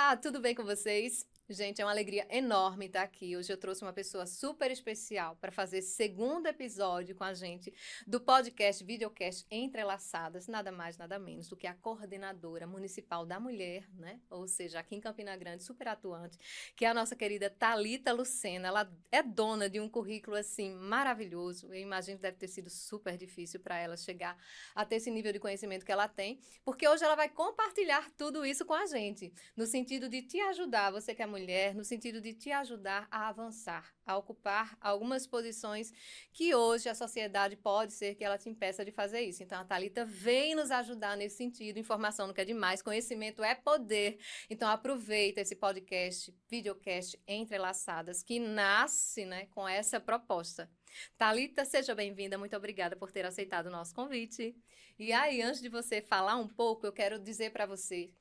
Olá, tudo bem com vocês? Gente, é uma alegria enorme estar aqui. Hoje eu trouxe uma pessoa super especial para fazer esse segundo episódio com a gente do podcast, videocast Entrelaçadas, nada mais, nada menos do que a coordenadora municipal da mulher, né? Ou seja, aqui em Campina Grande, super atuante, que é a nossa querida Thalita Lucena. Ela é dona de um currículo, assim, maravilhoso. Eu imagino que deve ter sido super difícil para ela chegar a ter esse nível de conhecimento que ela tem, porque hoje ela vai compartilhar tudo isso com a gente, no sentido de te ajudar, você que é mulher, no sentido de te ajudar a avançar, a ocupar algumas posições que hoje a sociedade pode ser que ela te impeça de fazer isso. Então a Thalita vem nos ajudar nesse sentido. Informação não quer demais, conhecimento é poder. Então aproveita esse podcast, videocast Entrelaçadas, que nasce, né, com essa proposta. Thalita, seja bem-vinda, muito obrigada por ter aceitado o nosso convite. E aí, antes de você falar um pouco, eu quero dizer para você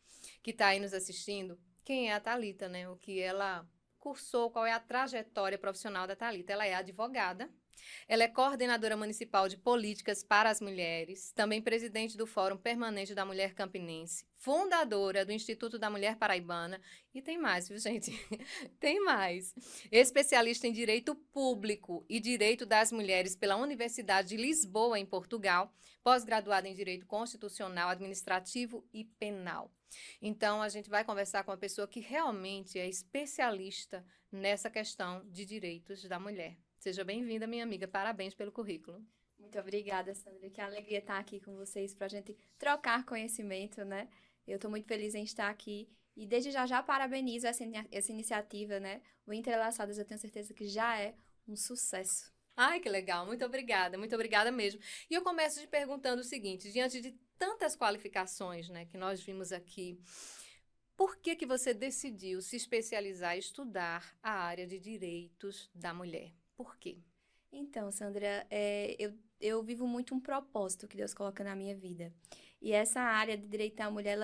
que está aí nos assistindo, quem é a Thalita, né? O que ela cursou, qual é a trajetória profissional da Thalita. Ela é advogada, ela é coordenadora municipal de políticas para as mulheres, também presidente do Fórum Permanente da Mulher Campinense, fundadora do Instituto da Mulher Paraibana, e tem mais, viu, gente? Tem mais. Especialista em Direito Público e Direito das Mulheres pela Universidade de Lisboa, em Portugal, pós-graduada em Direito Constitucional, Administrativo e Penal. Então, a gente vai conversar com uma pessoa que realmente é especialista nessa questão de direitos da mulher. Seja bem-vinda, minha amiga. Parabéns pelo currículo. Muito obrigada, Sandra. Que alegria estar aqui com vocês para a gente trocar conhecimento, né? Eu estou muito feliz em estar aqui e desde já parabenizo essa iniciativa, né? O Entrelaçadas, eu tenho certeza que já é um sucesso. Ai, que legal. Muito obrigada mesmo. E eu começo te perguntando o seguinte, diante de tantas qualificações, né, que nós vimos aqui, por que que você decidiu se especializar e estudar a área de direitos da mulher? Por quê? Então, Sandra, eu vivo muito um propósito que Deus coloca na minha vida. E essa área de direito da mulher,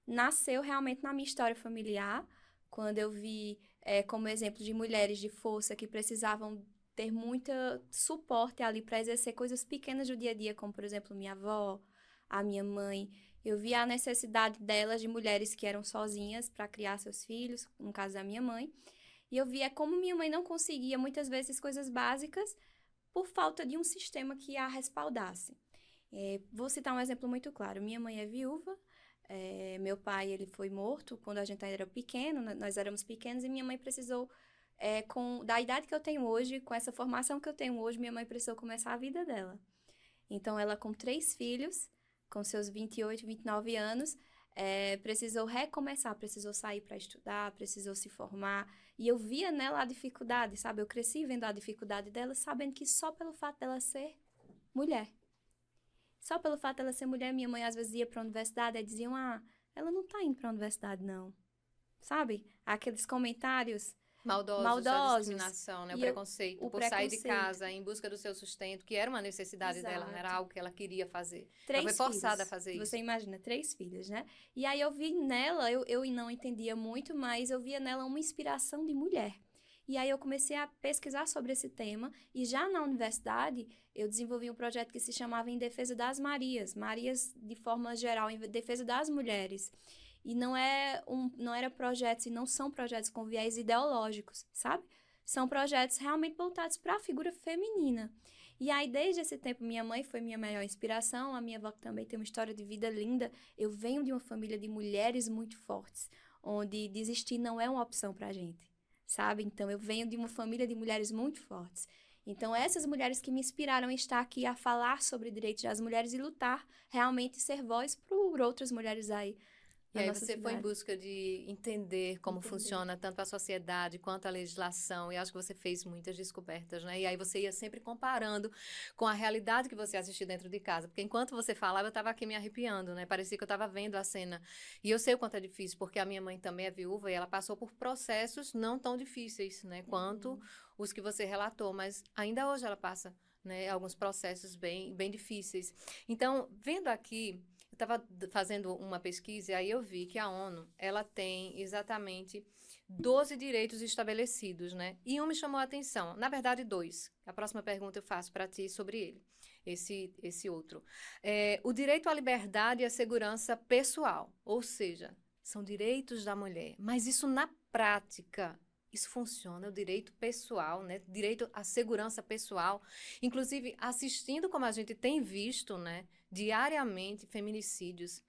nasceu realmente na minha história familiar, quando eu vi como exemplo de mulheres de força que precisavam ter muito suporte ali para exercer coisas pequenas do dia a dia, como, por exemplo, minha avó, a minha mãe. Eu vi a necessidade delas, de mulheres que eram sozinhas para criar seus filhos, no caso da minha mãe. E eu via como minha mãe não conseguia muitas vezes coisas básicas por falta de um sistema que a respaldasse. Vou citar um exemplo muito claro. Minha mãe é viúva, meu pai ele foi morto quando a gente ainda era pequeno, nós éramos pequenos, e minha mãe precisou, da idade que eu tenho hoje, com essa formação que eu tenho hoje, minha mãe precisou começar a vida dela. Então, ela com 3 filhos, com seus 28, 29 anos, precisou recomeçar, precisou sair para estudar, precisou se formar. E eu via nela a dificuldade, sabe? Eu cresci vendo a dificuldade dela, sabendo que só pelo fato dela ser mulher. Só pelo fato dela ser mulher, minha mãe às vezes ia para a universidade e diziam, ela não tá indo para a universidade, não. Sabe? Aqueles comentários Maldosos, a maldosos. discriminação, né, o E eu, preconceito o por sair de preconceito. casa em busca do seu sustento, que era uma necessidade dela, não era Exato. algo que ela queria fazer. Ela foi 3 forçada a filhos. fazer Você isso. imagina, 3 filhos, né? E aí eu vi nela, eu não entendia muito, mas eu via nela uma inspiração de mulher. E aí eu comecei a pesquisar sobre esse tema e já na universidade eu desenvolvi um projeto que se chamava Em Defesa das Marias, Marias de forma geral, em defesa das mulheres. E não era projetos e não são projetos com viés ideológicos, sabe? São projetos realmente voltados para a figura feminina. E aí, desde esse tempo, minha mãe foi minha maior inspiração, a minha avó que também tem uma história de vida linda. Eu venho de uma família de mulheres muito fortes, onde desistir não é uma opção para a gente, sabe? Então, eu venho de uma família de mulheres muito fortes. Então, essas mulheres que me inspiraram a estar aqui a falar sobre direitos das mulheres e lutar, realmente ser voz por outras mulheres aí E na aí nossa você foi em cidade. busca de entender como Entender. funciona tanto a sociedade quanto a legislação, e acho que você fez muitas descobertas, né? E aí você ia sempre comparando com a realidade que você assistia dentro de casa, porque enquanto você falava, eu estava aqui me arrepiando, né? Parecia que eu estava vendo a cena. E eu sei o quanto é difícil, porque a minha mãe também é viúva e ela passou por processos não tão difíceis, né? Quanto os que você relatou, mas ainda hoje ela passa, né, alguns processos bem difíceis. Então, vendo aqui, eu estava fazendo uma pesquisa e aí eu vi que a ONU, ela tem exatamente 12 direitos estabelecidos, né? E um me chamou a atenção, na verdade 2. A próxima pergunta eu faço para ti sobre ele, esse outro. O direito à liberdade e à segurança pessoal, ou seja, são direitos da mulher. Mas isso na prática, isso funciona, o direito pessoal, né? Direito à segurança pessoal. Inclusive, assistindo como a gente tem visto, né, diariamente, feminicídios.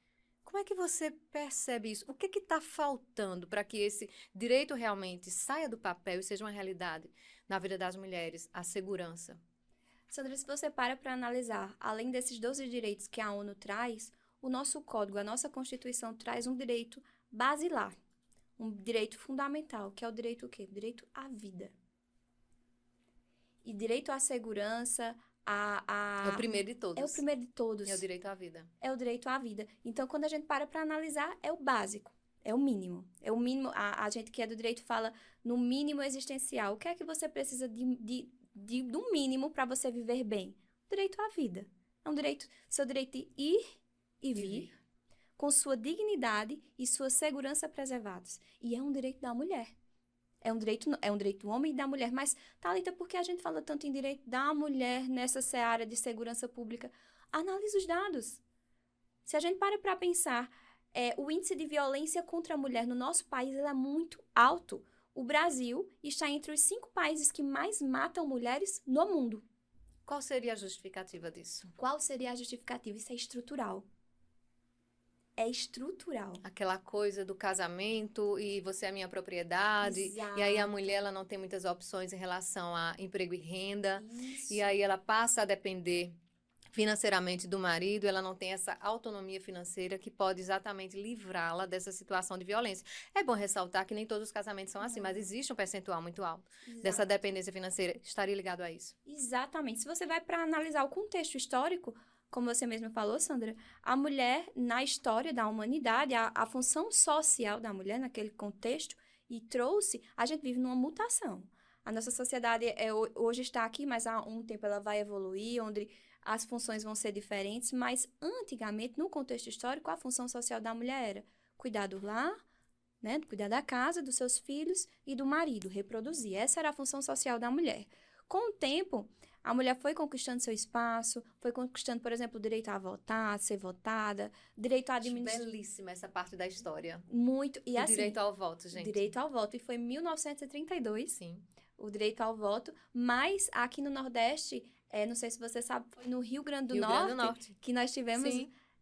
Como é que você percebe isso? O que está faltando para que esse direito realmente saia do papel e seja uma realidade na vida das mulheres, a segurança? Sandra, se você para analisar, além desses 12 direitos que a ONU traz, o nosso código, a nossa Constituição traz um direito basilar, um direito fundamental, que é o direito o quê? O direito à vida. E direito à segurança, É o primeiro de todos. É o primeiro de todos. É o direito à vida. É o direito à vida. Então, quando a gente para analisar, é o básico, é o mínimo. É o mínimo, a gente que é do direito fala no mínimo existencial. O que é que você precisa do mínimo para você viver bem? O direito à vida. É um direito, seu direito de ir e vir, com sua dignidade e sua segurança preservados. E é um direito da mulher. É um direito do homem e da mulher. Mas, Thalita, por que a gente fala tanto em direito da mulher nessa seara de segurança pública? Analise os dados. Se a gente para pensar, o índice de violência contra a mulher no nosso país ele é muito alto. O Brasil está entre os 5 países que mais matam mulheres no mundo. Qual seria a justificativa disso? Qual seria a justificativa? Isso é estrutural. É estrutural. Aquela coisa do casamento e você é minha propriedade. Exato. E aí a mulher ela não tem muitas opções em relação a emprego e renda. Isso. E aí ela passa a depender financeiramente do marido, ela não tem essa autonomia financeira que pode exatamente livrá-la dessa situação de violência. É bom ressaltar que nem todos os casamentos são assim, mas existe um percentual muito alto dessa dependência financeira. Estaria ligado a isso. Exatamente. Se você vai para analisar o contexto histórico, como você mesma falou, Sandra, a mulher, na história da humanidade, a função social da mulher naquele contexto, e a gente vive numa mutação. A nossa sociedade hoje está aqui, mas há um tempo ela vai evoluir, onde as funções vão ser diferentes, mas antigamente, no contexto histórico, a função social da mulher era cuidar do lar, né, cuidar da casa, dos seus filhos e do marido, reproduzir. Essa era a função social da mulher. Com o tempo, a mulher foi conquistando seu espaço, foi conquistando, por exemplo, o direito a votar, a ser votada, direito a administrar. Belíssima essa parte da história. Muito. E o assim, direito ao voto, gente. Direito ao voto. E foi em 1932. Sim. O direito ao voto. Mas aqui no Nordeste, não sei se você sabe, foi no Rio Grande do Norte que nós tivemos,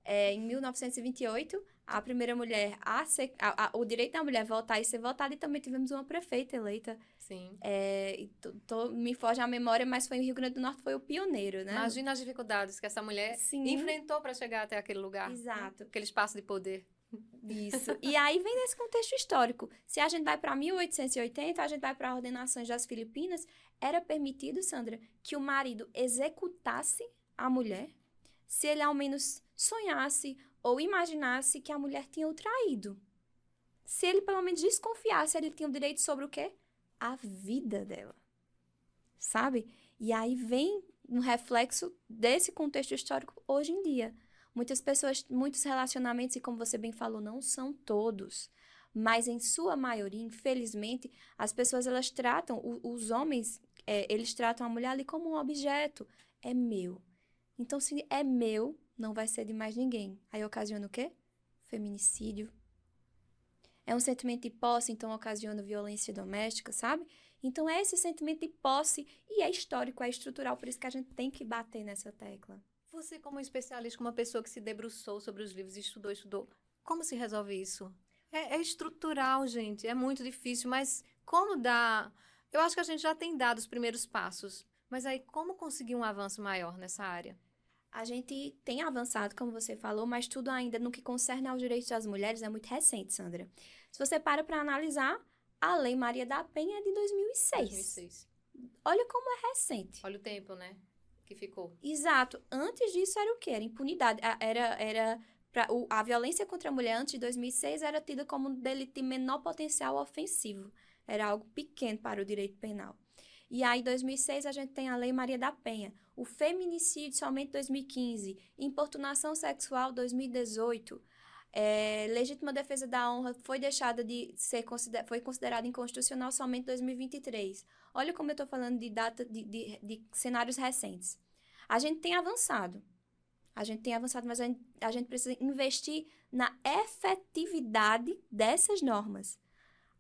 em 1928, a primeira mulher o direito da mulher votar e ser votada, e também tivemos uma prefeita eleita. Sim. Me foge a memória, mas foi em Rio Grande do Norte, foi o pioneiro, né? Imagina as dificuldades que essa mulher enfrentou para chegar até aquele lugar. Exato. Aquele espaço de poder. Isso. E aí vem nesse contexto histórico. Se a gente vai para 1880, a gente vai para ordenações das Filipinas, era permitido, Sandra, que o marido executasse a mulher se ele ao menos sonhasse ou imaginasse que a mulher tinha o traído. Se ele pelo menos desconfiasse, ele tinha o direito sobre o quê? A vida dela. Sabe? E aí vem um reflexo desse contexto histórico hoje em dia. Muitas pessoas, muitos relacionamentos, e como você bem falou, não são todos, mas em sua maioria, infelizmente, as pessoas, elas tratam, os homens, eles tratam a mulher ali como um objeto. É meu. Então, se é meu, não vai ser de mais ninguém. Aí ocasiona o quê? Feminicídio. É um sentimento de posse, então ocasiona violência doméstica, sabe? Então, é esse sentimento de posse, e é histórico, é estrutural, por isso que a gente tem que bater nessa tecla. Você, como especialista, como uma pessoa que se debruçou sobre os livros e estudou, como se resolve isso? É estrutural, gente, é muito difícil, mas como dá? Eu acho que a gente já tem dado os primeiros passos, mas aí como conseguir um avanço maior nessa área? A gente tem avançado, como você falou, mas tudo ainda no que concerne aos direitos das mulheres é muito recente, Sandra. Se você para analisar, a Lei Maria da Penha é de 2006. Olha como é recente. Olha o tempo, né? Que ficou. Exato. Antes disso era o quê? Era impunidade. A violência contra a mulher antes de 2006 era tida como um delito de menor potencial ofensivo. Era algo pequeno para o direito penal. E aí, em 2006, a gente tem a Lei Maria da Penha. O feminicídio, somente 2015. Importunação sexual, 2018. Legítima defesa da honra foi deixada de ser foi considerada inconstitucional somente em 2023. Olha como eu estou falando de cenários recentes. A gente tem avançado. A gente tem avançado, mas a gente precisa investir na efetividade dessas normas.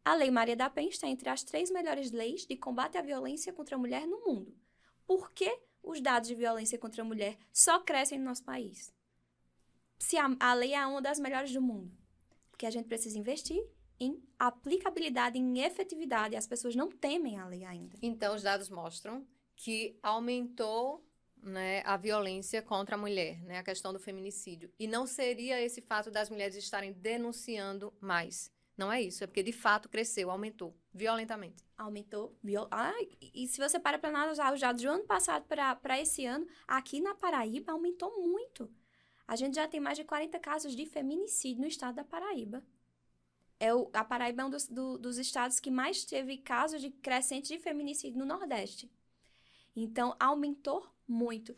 A Lei Maria da Penha está entre as 3 melhores leis de combate à violência contra a mulher no mundo. Por que os dados de violência contra a mulher só crescem no nosso país? Se a lei é uma das melhores do mundo. Porque a gente precisa investir em aplicabilidade, em efetividade. As pessoas não temem a lei ainda. Então, os dados mostram que aumentou, né, a violência contra a mulher, né, a questão do feminicídio. E não seria esse fato das mulheres estarem denunciando mais. Não é isso, é porque de fato cresceu, aumentou violentamente. Aumentou. E se você para analisar os dados do ano passado para esse ano, aqui na Paraíba aumentou muito. A gente já tem mais de 40 casos de feminicídio no estado da Paraíba. A Paraíba é um dos estados que mais teve casos de crescente de feminicídio no Nordeste. Então, aumentou muito.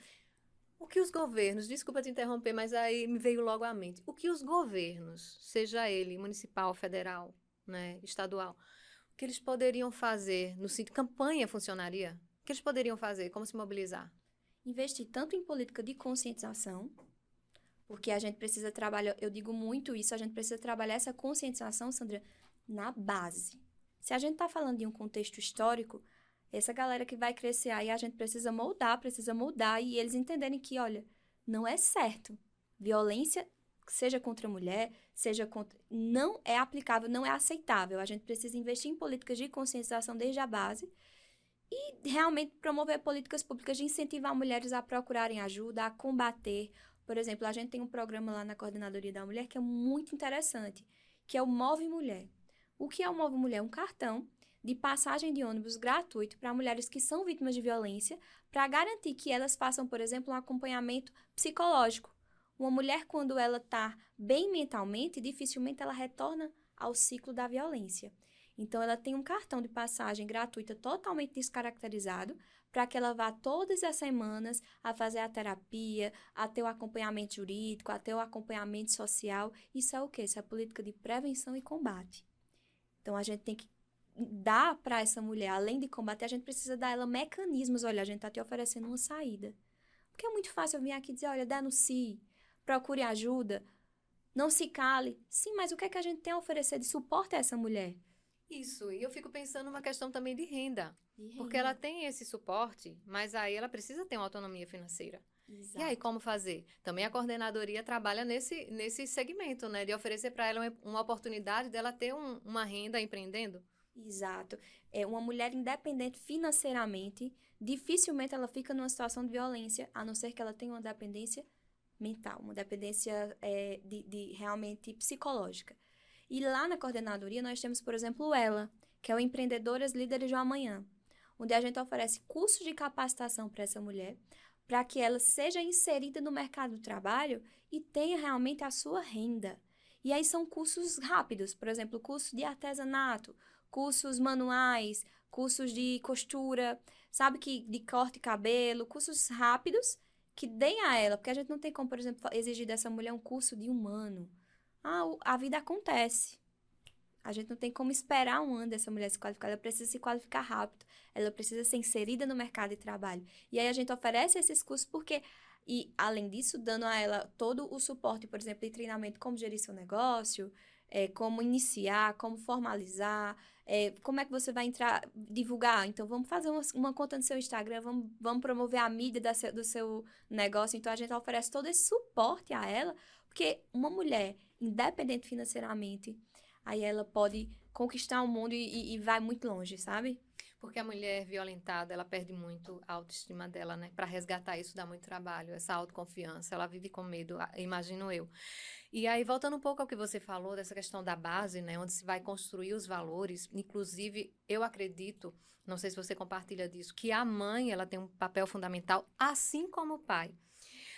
O que os governos, desculpa te interromper, mas aí me veio logo à mente. O que os governos, seja ele municipal, federal, né, estadual, o que eles poderiam fazer no sentido campanha funcionaria? O que eles poderiam fazer? Como se mobilizar? Investir tanto em política de conscientização, porque a gente precisa trabalhar, eu digo muito isso, a gente precisa trabalhar essa conscientização, Sandra, na base. Se a gente está falando de um contexto histórico, essa galera que vai crescer aí, a gente precisa moldar, e eles entenderem que, olha, não é certo. Violência, seja contra a mulher, seja contra... não é aplicável, não é aceitável. A gente precisa investir em políticas de conscientização desde a base e realmente promover políticas públicas de incentivar mulheres a procurarem ajuda, a combater. Por exemplo, a gente tem um programa lá na Coordenadoria da Mulher que é muito interessante, que é o Move Mulher. O que é o Move Mulher? Um cartão de passagem de ônibus gratuito para mulheres que são vítimas de violência, para garantir que elas façam, por exemplo, um acompanhamento psicológico. Uma mulher, quando ela está bem mentalmente, dificilmente ela retorna ao ciclo da violência. Então, ela tem um cartão de passagem gratuita totalmente descaracterizado para que ela vá todas as semanas a fazer a terapia, a ter o acompanhamento jurídico, a ter o acompanhamento social. Isso é o quê? Isso é a política de prevenção e combate. Então, a gente tem que dar para essa mulher, além de combater, a gente precisa dar ela mecanismos. Olha, a gente está te oferecendo uma saída. Porque é muito fácil eu vir aqui e dizer, olha, denuncie, procure ajuda, não se cale. Sim, mas o que é que a gente tem a oferecer de suporte a essa mulher? Isso, e eu fico pensando numa questão também de renda. Porque ela tem esse suporte, mas aí ela precisa ter uma autonomia financeira. Exato. E aí, como fazer? Também a coordenadoria trabalha nesse segmento, né? De oferecer para ela uma oportunidade dela ter uma renda empreendendo. Exato. É uma mulher independente financeiramente, dificilmente ela fica numa situação de violência, a não ser que ela tenha uma dependência mental, uma dependência de realmente psicológica. E lá na coordenadoria nós temos, por exemplo, o ELA, que é o Empreendedoras Líderes do Amanhã, onde a gente oferece cursos de capacitação para essa mulher, para que ela seja inserida no mercado do trabalho e tenha realmente a sua renda. E aí são cursos rápidos, por exemplo, curso de artesanato, cursos manuais, cursos de costura, sabe, de corte de cabelo, cursos rápidos que deem a ela, porque a gente não tem como, por exemplo, exigir dessa mulher um curso de 1 ano. A vida acontece. A gente não tem como esperar 1 ano dessa mulher se qualificar, ela precisa se qualificar rápido, ela precisa ser inserida no mercado de trabalho. E aí a gente oferece esses cursos porque, e além disso, dando a ela todo o suporte, por exemplo, de treinamento como gerir seu negócio, como iniciar, como formalizar, como é que você vai entrar, divulgar. Então, vamos fazer uma conta no seu Instagram, vamos promover a mídia do seu negócio. Então, a gente oferece todo esse suporte a ela, porque uma mulher independente financeiramente, aí ela pode conquistar o mundo e vai muito longe, sabe? Porque a mulher violentada, ela perde muito a autoestima dela, né? Para resgatar isso dá muito trabalho, essa autoconfiança. Ela vive com medo, imagino eu. E aí, voltando um pouco ao que você falou, dessa questão da base, né? Onde se vai construir os valores. Inclusive, eu acredito, não sei se você compartilha disso, que a mãe, ela tem um papel fundamental, assim como o pai.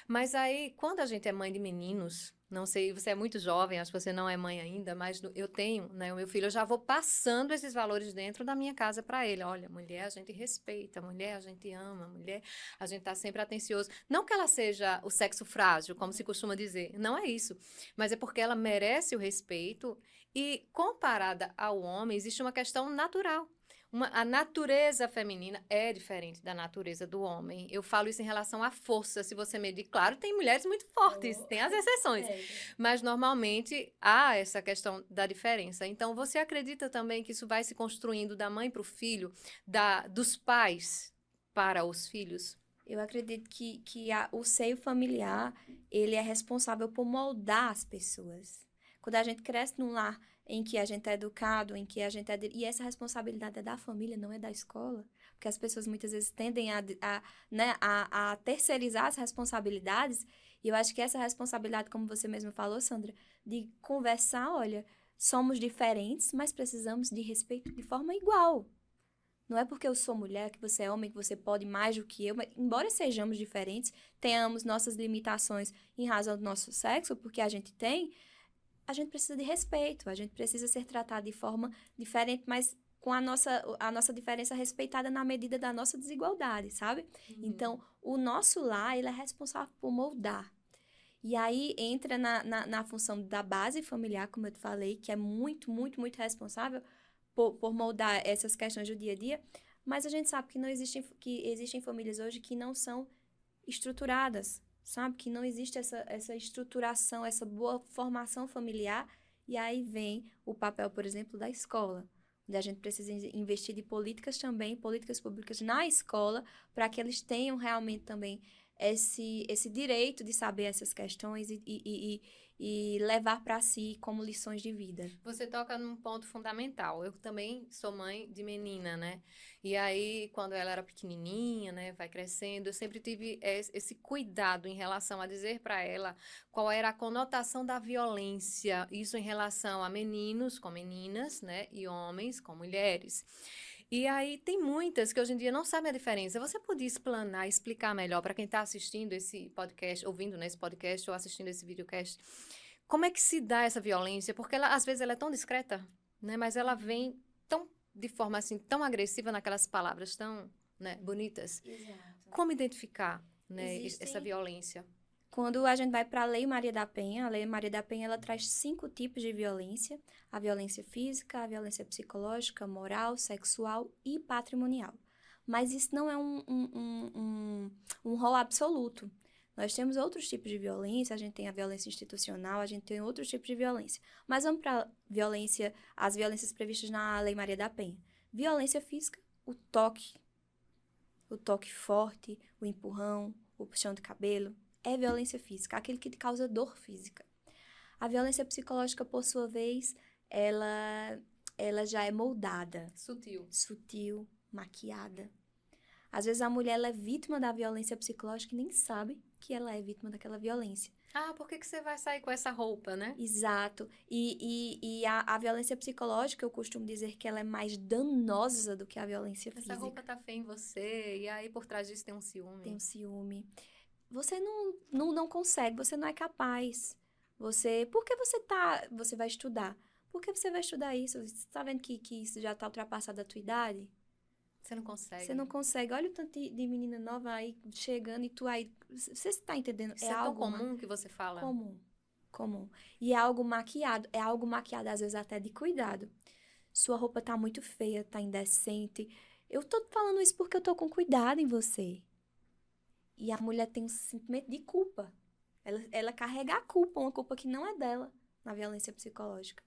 Mas aí, quando a gente é mãe de meninos, não sei, você é muito jovem, acho que você não é mãe ainda, mas eu tenho, né, o meu filho, eu já vou passando esses valores dentro da minha casa para ele. Olha, mulher a gente respeita, mulher a gente ama, mulher a gente está sempre atencioso. Não que ela seja o sexo frágil, como se costuma dizer, não é isso, mas é porque ela merece o respeito e, comparada ao homem, existe uma questão natural. A natureza feminina é diferente da natureza do homem. Eu falo isso em relação à força. Se você medir, claro, tem mulheres muito fortes, tem as exceções. Mas, normalmente, há essa questão da diferença. Então, você acredita também que isso vai se construindo da mãe para o filho, dos pais para os filhos? Eu acredito que o seio familiar, ele é responsável por moldar as pessoas. Quando a gente cresce num lar em que a gente é educado, em que a gente é... E essa responsabilidade é da família, não é da escola. Porque as pessoas muitas vezes tendem né, a terceirizar as responsabilidades. E eu acho que essa responsabilidade, como você mesmo falou, Sandra, de conversar, olha, somos diferentes, mas precisamos de respeito de forma igual. Não é porque eu sou mulher, que você é homem, que você pode mais do que eu, mas embora sejamos diferentes, tenhamos nossas limitações em razão do nosso sexo, porque a gente tem, a gente precisa de respeito, a gente precisa ser tratado de forma diferente, mas com a nossa diferença respeitada na medida da nossa desigualdade, sabe? Então, o nosso lar, ele é responsável por moldar. E aí entra na função da base familiar, como eu te falei, que é muito, muito, muito responsável por moldar essas questões do dia a dia, mas a gente sabe que existem famílias hoje que não são estruturadas, sabe? Que não existe essa estruturação, essa boa formação familiar, e aí vem o papel, por exemplo, da escola, onde a gente precisa investir de políticas também, políticas públicas na escola, para que eles tenham realmente também esse direito de saber essas questões e levar para si como lições de vida. Você toca num ponto fundamental. Eu também sou mãe de menina, né? E aí, quando ela era pequenininha, né, vai crescendo, eu sempre tive esse cuidado em relação a dizer para ela qual era a conotação da violência, isso em relação a meninos com meninas, né, e homens com mulheres. E aí tem muitas que hoje em dia não sabem a diferença. Você podia explanar, explicar melhor para quem está assistindo esse podcast, ouvindo nesse podcast ou assistindo esse videocast, como é que se dá essa violência? Porque às vezes ela é tão discreta, né? Mas ela vem de forma assim, tão agressiva naquelas palavras tão, né, bonitas. Exato. Como identificar, né, essa violência? Quando a gente vai para a Lei Maria da Penha, a Lei Maria da Penha ela traz 5 tipos de violência: a violência física, a violência psicológica, moral, sexual e patrimonial. Mas isso não é um rol absoluto. Nós temos outros tipos de violência, a gente tem a violência institucional, a gente tem outros tipos de violência. Mas vamos para as violências previstas na Lei Maria da Penha. Violência física, o toque forte, o empurrão, o puxão de cabelo, é violência física, aquele que te causa dor física. A violência psicológica, por sua vez, ela já é moldada. Sutil, maquiada. Às vezes a mulher ela é vítima da violência psicológica e nem sabe que ela é vítima daquela violência. Ah, por que você vai sair com essa roupa, né? Exato. E a violência psicológica, eu costumo dizer que ela é mais danosa do que a violência física. Essa roupa tá feia em você, e aí por trás disso tem um ciúme. Tem um ciúme. Você não consegue, você não é capaz. Por que você vai estudar? Por que você vai estudar isso? Você está vendo que isso já está ultrapassado da tua idade? Você não consegue. Você não consegue. Olha o tanto de menina nova aí chegando e tu aí... Você está entendendo? Isso é algo tão comum que você fala? Comum. E é algo maquiado. É algo maquiado, às vezes, até de cuidado. Sua roupa tá muito feia, tá indecente. Eu tô falando isso porque eu tô com cuidado em você. E a mulher tem um sentimento de culpa. Ela carrega a culpa, uma culpa que não é dela, na violência psicológica.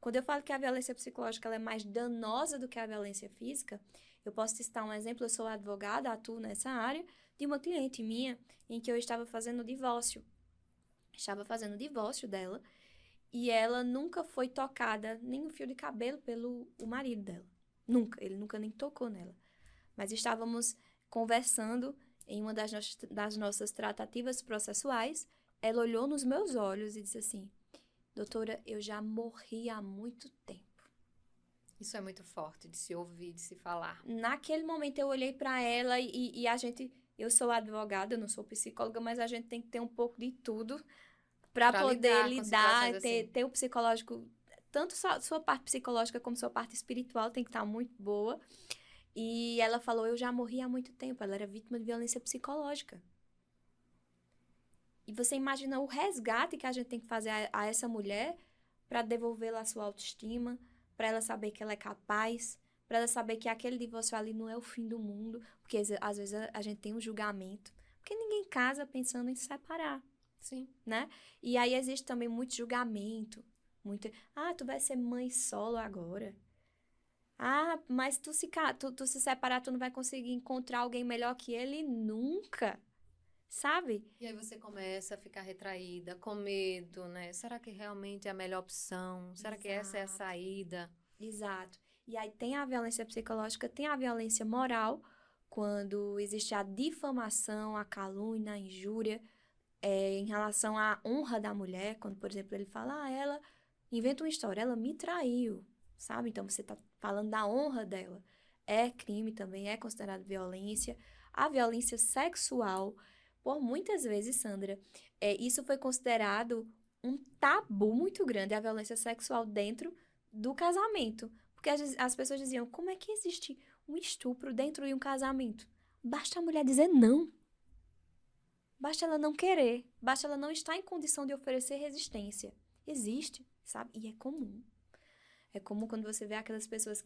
Quando eu falo que a violência psicológica ela é mais danosa do que a violência física, eu posso te citar um exemplo. Eu sou advogada, atuo nessa área, de uma cliente minha, em que eu estava fazendo o divórcio. Estava fazendo o divórcio dela, e ela nunca foi tocada, nem um fio de cabelo, pelo o marido dela. Nunca, ele nunca nem tocou nela. Mas estávamos conversando em uma das nossas tratativas processuais. Ela olhou nos meus olhos e disse assim: doutora, eu já morri há muito tempo. Isso é muito forte de se ouvir, de se falar. Naquele momento eu olhei para ela e a gente... Eu sou advogada, eu não sou psicóloga, mas a gente tem que ter um pouco de tudo para poder lidar, ter o psicológico... Tanto sua parte psicológica como sua parte espiritual tem que estar muito boa. E ela falou: eu já morri há muito tempo. Ela era vítima de violência psicológica. E você imagina o resgate que a gente tem que fazer a essa mulher para devolvê-la a sua autoestima, para ela saber que ela é capaz, para ela saber que aquele divórcio ali não é o fim do mundo, porque às vezes a gente tem um julgamento, porque ninguém casa pensando em se separar, Sim. né? E aí existe também muito julgamento, tu vai ser mãe solo agora. Mas tu se separar, tu não vai conseguir encontrar alguém melhor que ele nunca, sabe? E aí você começa a ficar retraída, com medo, né? Será que realmente é a melhor opção? Será que essa é a Exato. saída? Exato. E aí tem a violência psicológica, tem a violência moral, quando existe a difamação, a calúnia, a injúria, em relação à honra da mulher, quando, por exemplo, ele fala, ela inventa uma história, ela me traiu, sabe? Então, você está falando da honra dela. É crime também, é considerado violência. A violência sexual, por muitas vezes, Sandra, isso foi considerado um tabu muito grande, a violência sexual dentro do casamento. Porque as pessoas diziam, como é que existe um estupro dentro de um casamento? Basta a mulher dizer não. Basta ela não querer. Basta ela não estar em condição de oferecer resistência. Existe, sabe? E é comum. É comum quando você vê aquelas pessoas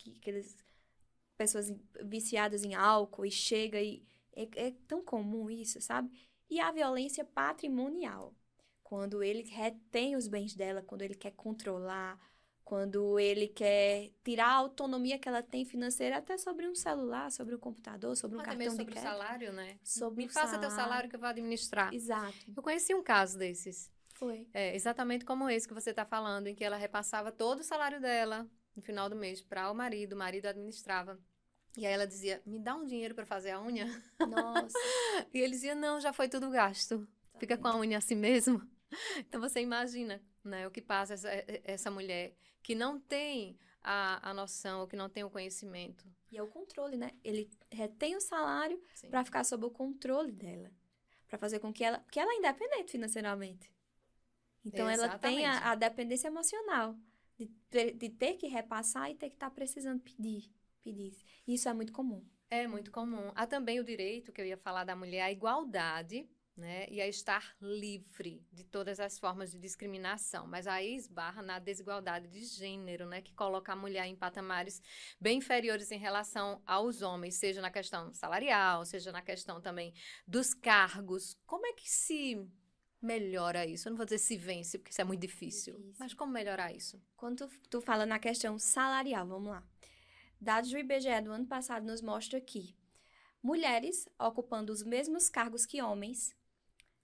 pessoas viciadas em álcool e chega e... É tão comum isso, sabe? E a violência patrimonial. Quando ele retém os bens dela, quando ele quer controlar, quando ele quer tirar a autonomia que ela tem financeira até sobre um celular, sobre um computador, sobre um Até cartão mesmo de sobre o crédito. salário, né? Sobre Me o passa teu salário que eu vou administrar. Exato. Eu conheci um caso desses. Foi. Exatamente como esse que você está falando, em que ela repassava todo o salário dela no final do mês para o marido administrava. E aí ela dizia, me dá um dinheiro para fazer a unha? Nossa. E ele dizia, não, já foi tudo gasto. Tá Fica com a vendo? unha assim mesmo. Então você imagina, né, o que passa essa mulher que não tem a noção, ou que não tem o conhecimento. E é o controle, né? Ele retém o salário Sim. para ficar sob o controle dela. Para fazer com que ela... Porque ela é independente financeiramente. Então, ela tem Exatamente. a dependência emocional. De ter que repassar e ter que estar precisando pedir. Isso é muito comum. É muito comum. Há também o direito, que eu ia falar da mulher, à igualdade, né? E a estar livre de todas as formas de discriminação. Mas aí esbarra na desigualdade de gênero, né? Que coloca a mulher em patamares bem inferiores em relação aos homens, seja na questão salarial, seja na questão também dos cargos. Como é que se melhora isso? Eu não vou dizer se vence, porque isso é muito difícil. Mas como melhorar isso? Quando tu fala na questão salarial, vamos lá. Dados do IBGE do ano passado nos mostram que mulheres ocupando os mesmos cargos que homens,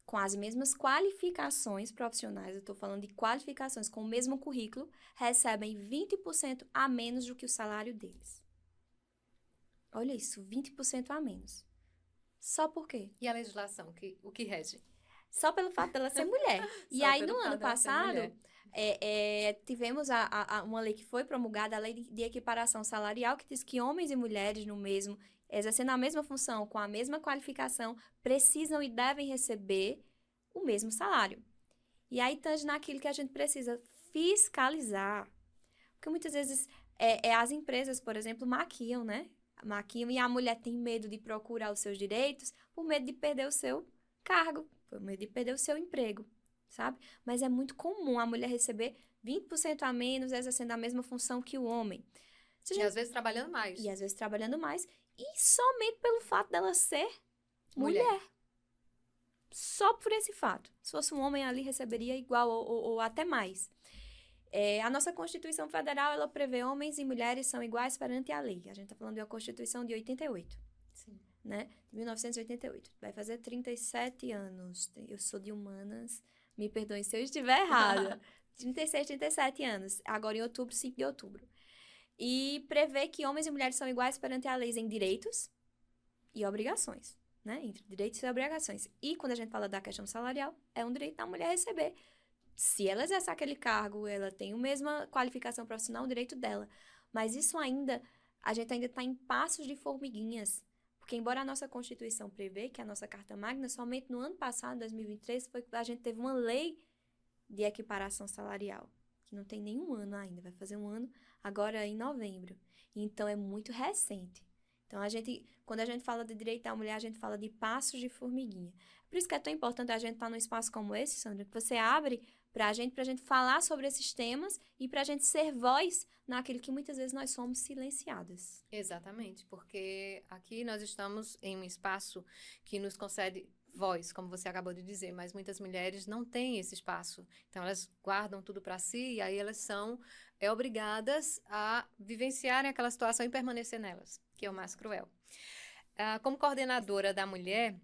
com as mesmas qualificações profissionais, eu estou falando de qualificações com o mesmo currículo, recebem 20% a menos do que o salário deles. Olha isso, 20% a menos. Só por quê? E a legislação, o que rege? Só pelo fato dela ser mulher. E Só aí, pelo no fato ano dela ser passado, mulher. tivemos uma lei que foi promulgada, a Lei de Equiparação Salarial, que diz que homens e mulheres exercendo a mesma função, com a mesma qualificação, precisam e devem receber o mesmo salário. E aí, tange naquilo que a gente precisa fiscalizar. Porque muitas vezes as empresas, por exemplo, maquiam, né? Maquiam e a mulher tem medo de procurar os seus direitos por medo de perder o seu cargo, por medo de perder o seu emprego, sabe? Mas é muito comum a mulher receber 20% a menos, exercendo a mesma função que o homem. E às vezes trabalhando mais. E às vezes trabalhando mais. E somente pelo fato dela ser mulher. Só por esse fato. Se fosse um homem ali, receberia igual ou até mais. A nossa Constituição Federal, ela prevê homens e mulheres são iguais perante a lei. A gente está falando de uma Constituição de 88. Sim. Né? De 1988. Vai fazer 37 anos. Eu sou de humanas. Me perdoem se eu estiver errada. 36, 37 anos. Agora em outubro, 5 de outubro. E prevê que homens e mulheres são iguais perante a lei em direitos e obrigações. Né? Entre direitos e obrigações. E quando a gente fala da questão salarial, é um direito da mulher receber. Se ela exerce aquele cargo, ela tem a mesma qualificação profissional, o direito dela. Mas isso a gente ainda está em passos de formiguinhas. Porque embora a nossa Constituição prevê que a nossa Carta Magna, somente no ano passado, 2023, a gente teve uma lei de equiparação salarial. Que não tem nenhum ano ainda, vai fazer um ano agora em novembro. Então, é muito recente. Então, quando a gente fala de direito da mulher, a gente fala de passos de formiguinha. Por isso que é tão importante a gente estar num espaço como esse, Sandra, que você abre pra gente falar sobre esses temas e pra gente ser voz naquilo que muitas vezes nós somos silenciadas. Exatamente, porque aqui nós estamos em um espaço que nos concede voz, como você acabou de dizer, mas muitas mulheres não têm esse espaço. Então, elas guardam tudo para si e aí elas são obrigadas a vivenciarem aquela situação e permanecer nelas, que é o mais cruel. Como coordenadora da mulher,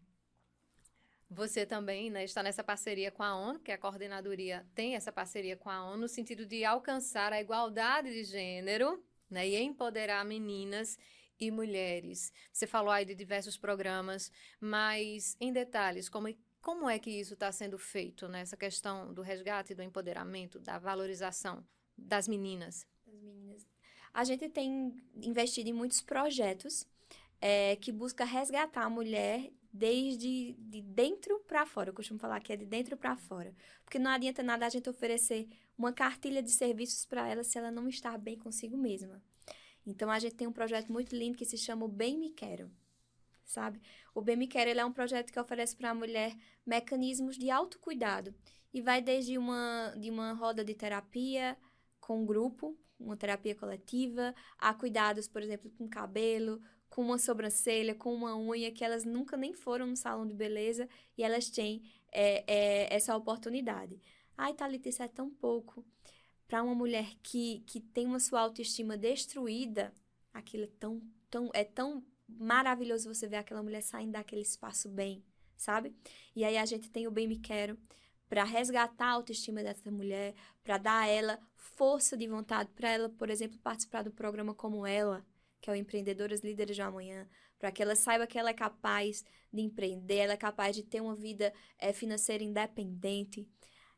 você também, né, está nessa parceria com a ONU, que a coordenadoria tem essa parceria com a ONU, no sentido de alcançar a igualdade de gênero, né, e empoderar meninas e mulheres. Você falou aí de diversos programas, mas em detalhes, como é que isso está sendo feito, né, essa questão do resgate, do empoderamento, da valorização das meninas? Das meninas. A gente tem investido em muitos projetos que busca resgatar a mulher desde de dentro para fora. Eu costumo falar que é de dentro para fora. Porque não adianta nada a gente oferecer uma cartilha de serviços para ela se ela não está bem consigo mesma. Então, a gente tem um projeto muito lindo que se chama o Bem Me Quero, sabe? O Bem Me Quero, ele é um projeto que oferece para a mulher mecanismos de autocuidado. E vai desde uma roda de terapia com um grupo, uma terapia coletiva, a cuidados, por exemplo, com cabelo, com uma sobrancelha, com uma unha, que elas nunca nem foram no salão de beleza e elas têm essa oportunidade. Ai, Thalita, isso é tão pouco. Para uma mulher que tem uma sua autoestima destruída, aquilo é tão maravilhoso você ver aquela mulher saindo daquele espaço bem, sabe? E aí a gente tem o Bem Me Quero para resgatar a autoestima dessa mulher, para dar a ela força de vontade, para ela, por exemplo, participar do programa Como Ela, que é o Empreendedoras Líderes do Amanhã, para que ela saiba que ela é capaz de empreender, ela é capaz de ter uma vida financeira independente.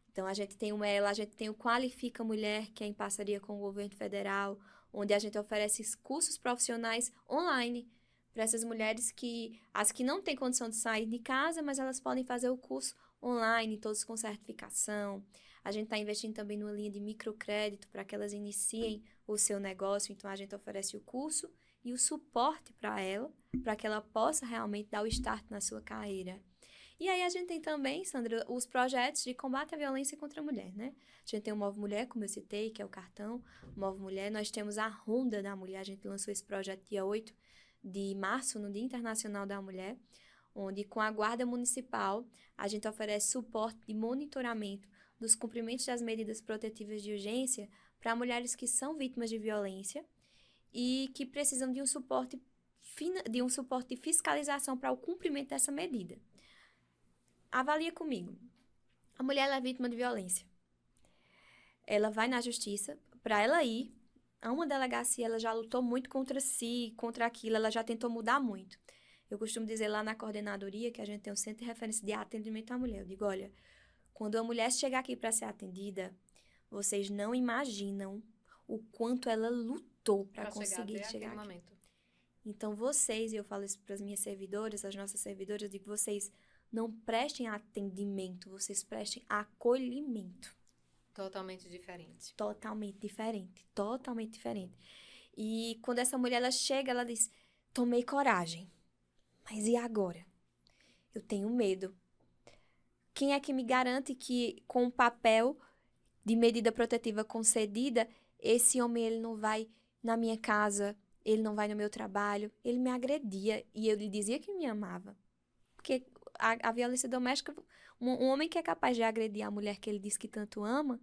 Então, a gente tem a gente tem o Qualifica Mulher, que é em parceria com o governo federal, onde a gente oferece cursos profissionais online para essas mulheres as que não têm condição de sair de casa, mas elas podem fazer o curso online, todos com certificação. A gente está investindo também numa linha de microcrédito para que elas iniciem o seu negócio. Então, a gente oferece o curso e o suporte para ela, para que ela possa realmente dar o start na sua carreira. E aí a gente tem também, Sandra, os projetos de combate à violência contra a mulher, né? A gente tem o Move Mulher, como eu citei, que é o cartão Move Mulher. Nós temos a Ronda da Mulher, a gente lançou esse projeto dia 8 de março, no Dia Internacional da Mulher, onde com a Guarda Municipal a gente oferece suporte de monitoramento dos cumprimentos das medidas protetivas de urgência para mulheres que são vítimas de violência e que precisam de um suporte de fiscalização para o cumprimento dessa medida. Avalia comigo. A mulher ela é vítima de violência. Ela vai na justiça, para ela ir a uma delegacia, ela já lutou muito contra si, contra aquilo, ela já tentou mudar muito. Eu costumo dizer lá na coordenadoria que a gente tem um centro de referência de atendimento à mulher. Eu digo, olha, quando a mulher chegar aqui para ser atendida, vocês não imaginam o quanto ela lutou para conseguir chegar aqui. Momento. Então, vocês, e eu falo isso para as minhas servidoras, as nossas servidoras, eu digo, vocês não prestem atendimento, vocês prestem acolhimento. Totalmente diferente. Totalmente diferente, totalmente diferente. E quando essa mulher ela chega, ela diz, tomei coragem, mas e agora? Eu tenho medo. Quem é que me garante que com o papel de medida protetiva concedida, esse homem ele não vai na minha casa, ele não vai no meu trabalho, ele me agredia e eu lhe dizia que me amava. Porque a violência doméstica, um homem que é capaz de agredir a mulher que ele diz que tanto ama,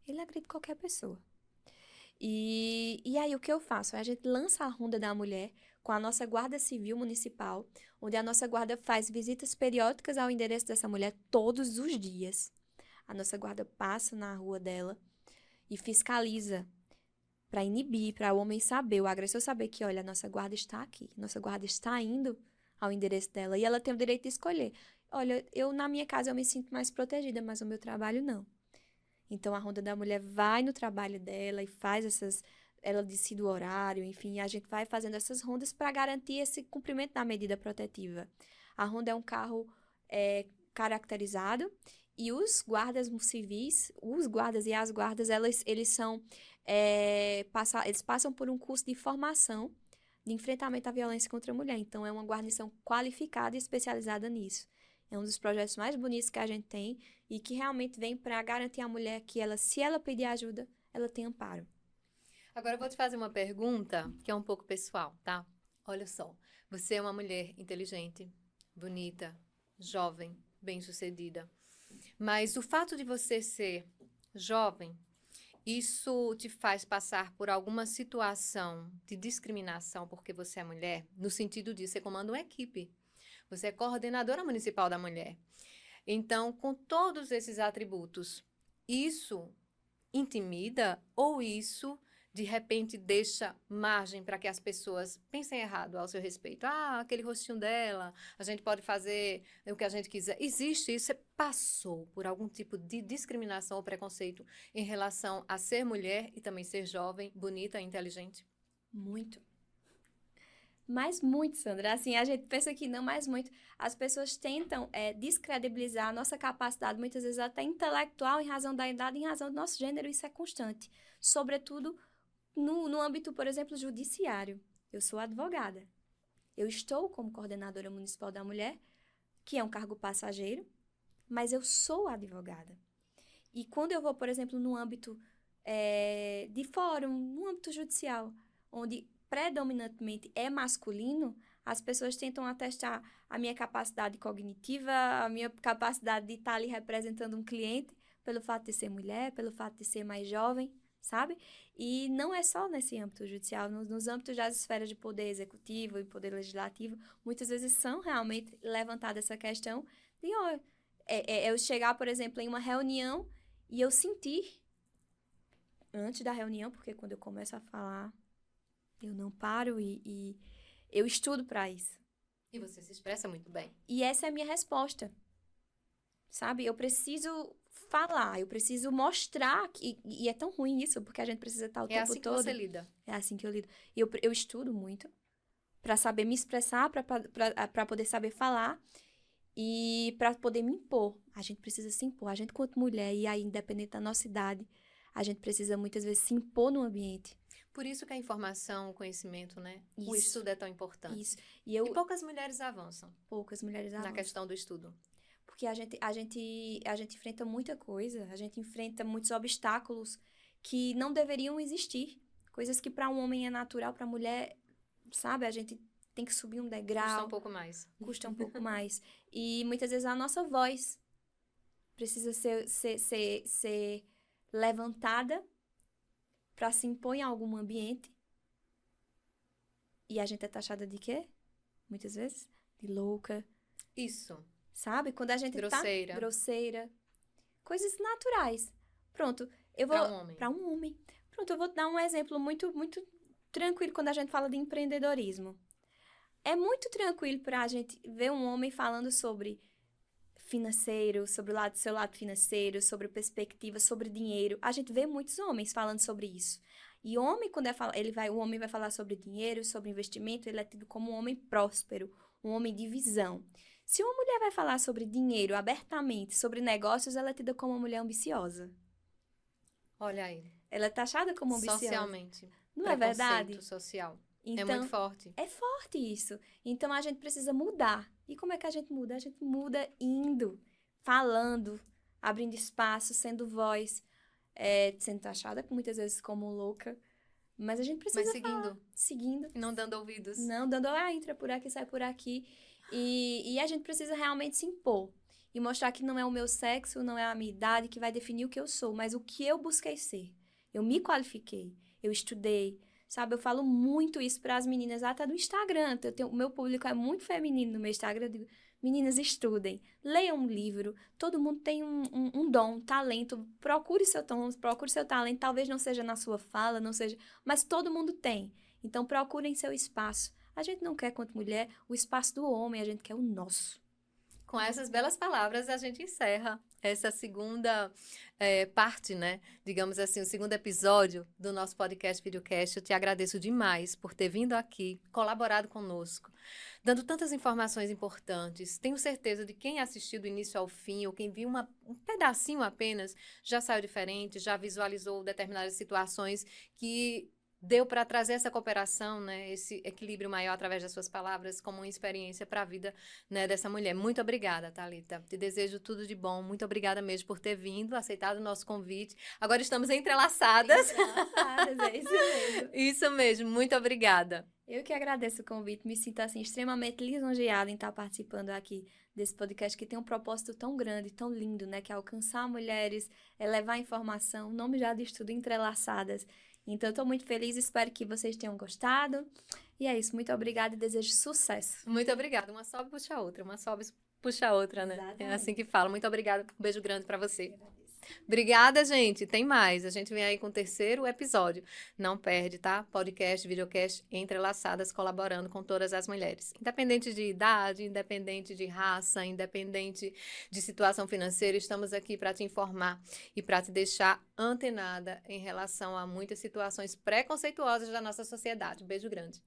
ele agride qualquer pessoa. E aí o que eu faço? A gente lança a Ronda da Mulher com a nossa Guarda Civil Municipal, onde a nossa guarda faz visitas periódicas ao endereço dessa mulher todos os dias. A nossa guarda passa na rua dela e fiscaliza para inibir, para o homem saber, o agressor saber que, olha, a nossa guarda está aqui, nossa guarda está indo ao endereço dela e ela tem o direito de escolher. Olha, na minha casa eu me sinto mais protegida, mas no meu trabalho não. Então, a Ronda da Mulher vai no trabalho dela e faz ela decide o horário, enfim, a gente vai fazendo essas rondas para garantir esse cumprimento da medida protetiva. A Ronda é um carro caracterizado e os guardas civis, os guardas e as guardas, eles passam por um curso de formação de enfrentamento à violência contra a mulher. Então, é uma guarnição qualificada e especializada nisso. É um dos projetos mais bonitos que a gente tem e que realmente vem para garantir à mulher que ela, se ela pedir ajuda, ela tem amparo. Agora eu vou te fazer uma pergunta que é um pouco pessoal, tá? Olha só, você é uma mulher inteligente, bonita, jovem, bem-sucedida. Mas o fato de você ser jovem, isso te faz passar por alguma situação de discriminação porque você é mulher? No sentido de você comanda uma equipe. Você é coordenadora municipal da mulher. Então, com todos esses atributos, isso intimida ou isso de repente deixa margem para que as pessoas pensem errado ao seu respeito? Ah, aquele rostinho dela, a gente pode fazer o que a gente quiser. Existe isso? Você passou por algum tipo de discriminação ou preconceito em relação a ser mulher e também ser jovem, bonita e inteligente? Muito. Mas muito, Sandra. Assim, a gente pensa que não, mas muito. As pessoas tentam descredibilizar a nossa capacidade, muitas vezes até intelectual, em razão da idade, em razão do nosso gênero. Isso é constante. Sobretudo no âmbito, por exemplo, judiciário. Eu sou advogada. Eu estou como coordenadora municipal da mulher, que é um cargo passageiro, mas eu sou advogada. E quando eu vou, por exemplo, no âmbito de fórum, no âmbito judicial, onde predominantemente é masculino, as pessoas tentam atestar a minha capacidade cognitiva, a minha capacidade de estar ali representando um cliente, pelo fato de ser mulher, pelo fato de ser mais jovem, sabe? E não é só nesse âmbito judicial, nos âmbitos das esferas de poder executivo e poder legislativo, muitas vezes são realmente levantada essa questão de eu chegar, por exemplo, em uma reunião e eu sentir, antes da reunião, porque quando eu começo a falar, eu não paro e eu estudo para isso. E você se expressa muito bem. E essa é a minha resposta, sabe? Eu preciso falar, eu preciso mostrar, e é tão ruim isso, porque a gente precisa estar o tempo assim que todo. você lida. É assim que eu lido. Eu estudo muito para saber me expressar, para poder saber falar e para poder me impor. A gente precisa se impor. A gente, quanto mulher, e aí, independente da nossa idade, a gente precisa muitas vezes se impor no ambiente. Por isso que a informação, o conhecimento, né? Isso. O estudo é tão importante. Isso. E poucas mulheres avançam. Poucas mulheres avançam. Na questão do estudo. Porque a gente enfrenta muita coisa, a gente enfrenta muitos obstáculos que não deveriam existir. Coisas que para um homem é natural, para a mulher, sabe? A gente tem que subir um degrau. Custa um pouco mais. Custa um pouco mais. E muitas vezes a nossa voz precisa ser levantada para se impor em algum ambiente. E a gente é taxada de quê? Muitas vezes? De louca. Isso. Sabe? Quando a gente grosseira. tá grosseira. Coisas naturais. Pronto, eu vou... Para um homem. Para um homem. Pronto, eu vou dar um exemplo muito, muito tranquilo quando a gente fala de empreendedorismo. É muito tranquilo para a gente ver um homem falando sobre financeiro, sobre seu lado financeiro, sobre perspectiva, sobre dinheiro. A gente vê muitos homens falando sobre isso. E homem, quando o homem vai falar sobre dinheiro, sobre investimento, ele é tido como um homem próspero, um homem de visão. Se uma mulher vai falar sobre dinheiro abertamente, sobre negócios, ela é tida como uma mulher ambiciosa. Olha aí. Ela é taxada como ambiciosa. Socialmente. Não é verdade? Preconceito social. Então, é muito forte. É forte isso. Então, a gente precisa mudar. E como é que a gente muda? A gente muda indo, falando, abrindo espaço, sendo voz, sendo taxada muitas vezes como louca. Mas a gente precisa falar. Seguindo. E não dando ouvidos. Não dando, entra por aqui, sai por aqui. E a gente precisa realmente se impor. E mostrar que não é o meu sexo, não é a minha idade que vai definir o que eu sou, mas o que eu busquei ser. Eu me qualifiquei, eu estudei, sabe? Eu falo muito isso para as meninas, até do Instagram. O meu público é muito feminino no meu Instagram. Eu digo, meninas, estudem, leiam um livro. Todo mundo tem um dom, um talento. Procure seu talento. Talvez não seja na sua fala, não seja, mas todo mundo tem. Então, procurem seu espaço. A gente não quer, quanto mulher, o espaço do homem, a gente quer o nosso. Com essas belas palavras, a gente encerra essa segunda parte, né? Digamos assim, o segundo episódio do nosso podcast Videocast. Eu te agradeço demais por ter vindo aqui, colaborado conosco, dando tantas informações importantes. Tenho certeza de quem assistiu do início ao fim, ou quem viu um pedacinho apenas, já saiu diferente, já visualizou determinadas situações que deu para trazer essa cooperação, né, esse equilíbrio maior através das suas palavras como uma experiência para a vida, né, dessa mulher. Muito obrigada, Thalita. Te desejo tudo de bom. Muito obrigada mesmo por ter vindo, aceitado o nosso convite. Agora estamos entrelaçadas. Entrelaçadas, é isso mesmo. Isso mesmo. Muito obrigada. Eu que agradeço o convite, me sinto assim extremamente lisonjeada em estar participando aqui desse podcast que tem um propósito tão grande, tão lindo, né, que é alcançar mulheres, é levar informação, o nome já diz tudo, entrelaçadas. Então, eu estou muito feliz, espero que vocês tenham gostado. E é isso, muito obrigada e desejo sucesso. Muito obrigada. Uma sobe puxa a outra, uma sobe puxa a outra, né? Exatamente. É assim que fala. Muito obrigada. Um beijo grande para você. Obrigada, gente. Tem mais. A gente vem aí com o 3º episódio. Não perde, tá? Podcast, videocast, entrelaçadas, colaborando com todas as mulheres. Independente de idade, independente de raça, independente de situação financeira, estamos aqui para te informar e para te deixar antenada em relação a muitas situações preconceituosas da nossa sociedade. Um beijo grande.